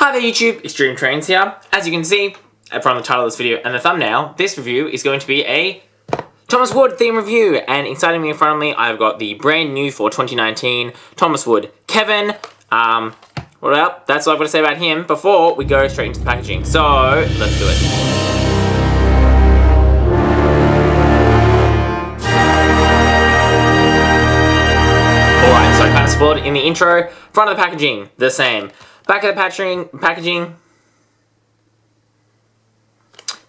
Hi there YouTube, XtremeTrainz here. As you can see from the title of this video and the thumbnail, this review is going to be a Thomas Wood theme review, and excitingly in front of me I've got the brand new for 2019 Thomas Wood Kevin. Well, that's what I've got to say about him before we go straight into the packaging. So, let's do it. Alright, so I kind of spoiled it in the intro. Front of the packaging, the same. Back of the packaging.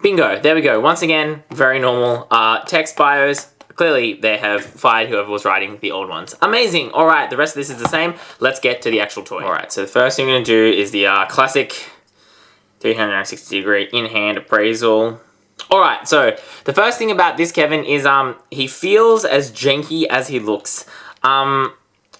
Bingo, there we go. Once again, very normal. Text bios. Clearly, they have fired whoever was writing the old ones. Amazing! Alright, the rest of this is the same. Let's get to the actual toy. Alright, so the first thing we're going to do is the classic 360-degree in-hand appraisal. Alright, so the first thing about this Kevin is he feels as janky as he looks.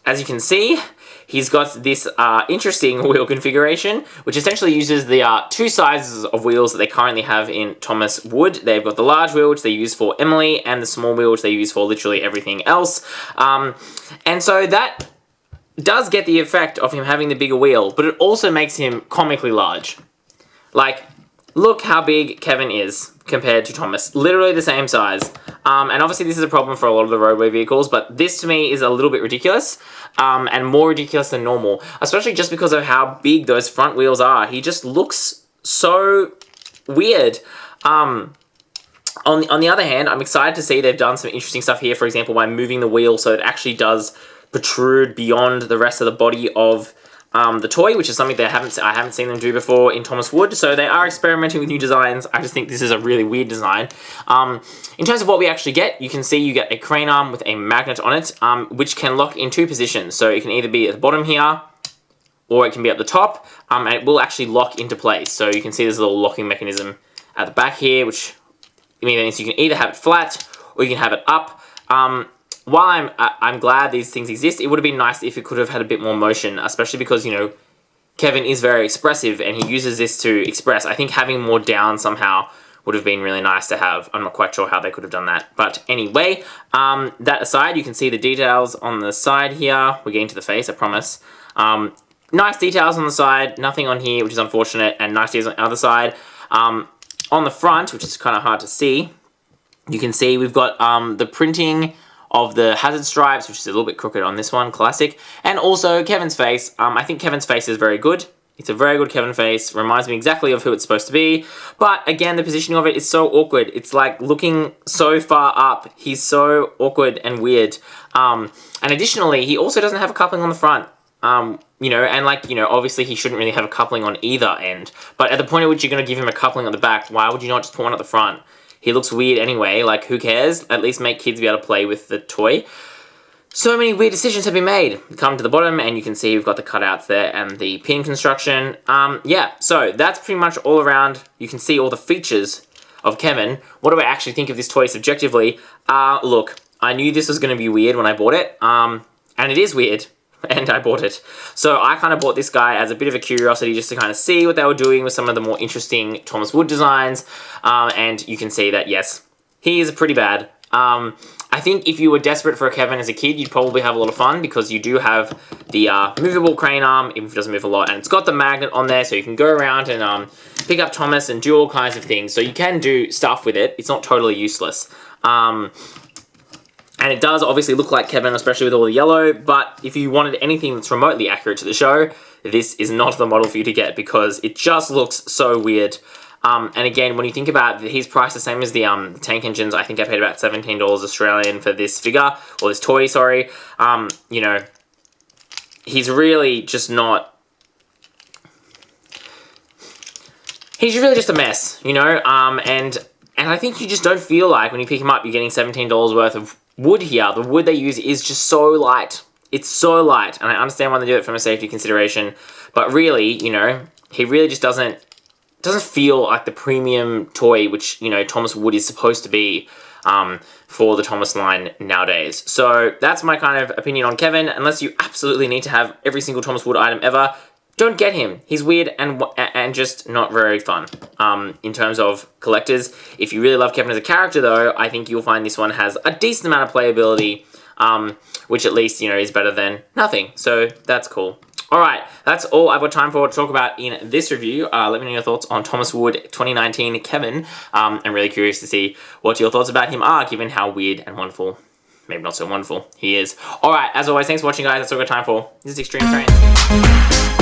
As you can see, he's got this interesting wheel configuration, which essentially uses the two sizes of wheels that they currently have in Thomas Wood. They've got the large wheel, which they use for Emily, and the small wheel, which they use for literally everything else. And so that does get the effect of him having the bigger wheel, but it also makes him comically large. Like, look how big Kevin is compared to Thomas. Literally the same size. And obviously this is a problem for a lot of the roadway vehicles, but this to me is a little bit ridiculous. And more ridiculous than normal. Especially just because of how big those front wheels are. He just looks so weird. On the other hand, I'm excited to see they've done some interesting stuff here. For example, by moving the wheel so it actually does protrude beyond the rest of the body of the toy, which is something that I haven't seen them do before in Thomas Wood. So they are experimenting with new designs. I just think this is a really weird design. In terms of what we actually get, you can see you get a crane arm with a magnet on it, which can lock in two positions. So it can either be at the bottom here, or it can be at the top, and it will actually lock into place. So you can see there's a little locking mechanism at the back here, which means you can either have it flat, or you can have it up. While I'm glad these things exist, it would have been nice if it could have had a bit more motion, especially because, you know, Kevin is very expressive and he uses this to express. I think having more down somehow would have been really nice to have. I'm not quite sure how they could have done that. But anyway, that aside, you can see the details on the side here. We're getting to the face, I promise. Nice details on the side, nothing on here, which is unfortunate, and nice details on the other side. On the front, which is kind of hard to see, you can see we've got the printing of the hazard stripes, which is a little bit crooked on this one, classic. And also Kevin's face. I think Kevin's face is very good. It's a very good Kevin face. Reminds me exactly of who it's supposed to be. But again, the positioning of it is so awkward. It's like looking so far up. He's so awkward and weird. And additionally, he also doesn't have a coupling on the front. You know, and like, you know, obviously he shouldn't really have a coupling on either end. But at the point at which you're going to give him a coupling on the back, why would you not just put one at the front? He looks weird anyway, like who cares? At least make kids be able to play with the toy. So many weird decisions have been made. Come to the bottom and you can see we've got the cutouts there and the pin construction. Yeah, so that's pretty much all around. You can see all the features of Kevin. What do I actually think of this toy subjectively? Look, I knew this was going to be weird when I bought it. And it is weird. And I bought it. So I kind of bought this guy as a bit of a curiosity just to kind of see what they were doing with some of the more interesting Thomas Wood designs. And you can see that, yes, he is pretty bad. I think if you were desperate for a Kevin as a kid, you'd probably have a lot of fun because you do have the movable crane arm, even if it doesn't move a lot. And it's got the magnet on there so you can go around and pick up Thomas and do all kinds of things. So you can do stuff with it. It's not totally useless. And it does obviously look like Kevin, especially with all the yellow, but if you wanted anything that's remotely accurate to the show, this is not the model for you to get because it just looks so weird. And again, when you think about his price, the same as the tank engines, I think I paid about $17 Australian for this figure, or this toy, sorry. You know, he's really just not... He's really just a mess, you know? And I think you just don't feel like when you pick him up, you're getting $17 worth of wood here. The wood they use is just so light. It's so light. And I understand why they do it from a safety consideration. But really, you know, he really just doesn't feel like the premium toy, which, you know, Thomas Wood is supposed to be for the Thomas line nowadays. So that's my kind of opinion on Kevin. Unless you absolutely need to have every single Thomas Wood item ever, don't get him. He's weird and just not very fun in terms of collectors. If you really love Kevin as a character, though, I think you'll find this one has a decent amount of playability, which at least, you know, is better than nothing. So that's cool. Alright, that's all I've got time for to talk about in this review. Let me know your thoughts on Thomas Wood 2019 Kevin. I'm really curious to see what your thoughts about him are, given how weird and wonderful, maybe not so wonderful, he is. Alright, as always, thanks for watching, guys. That's all I've got time for. This is XtremeTrainz.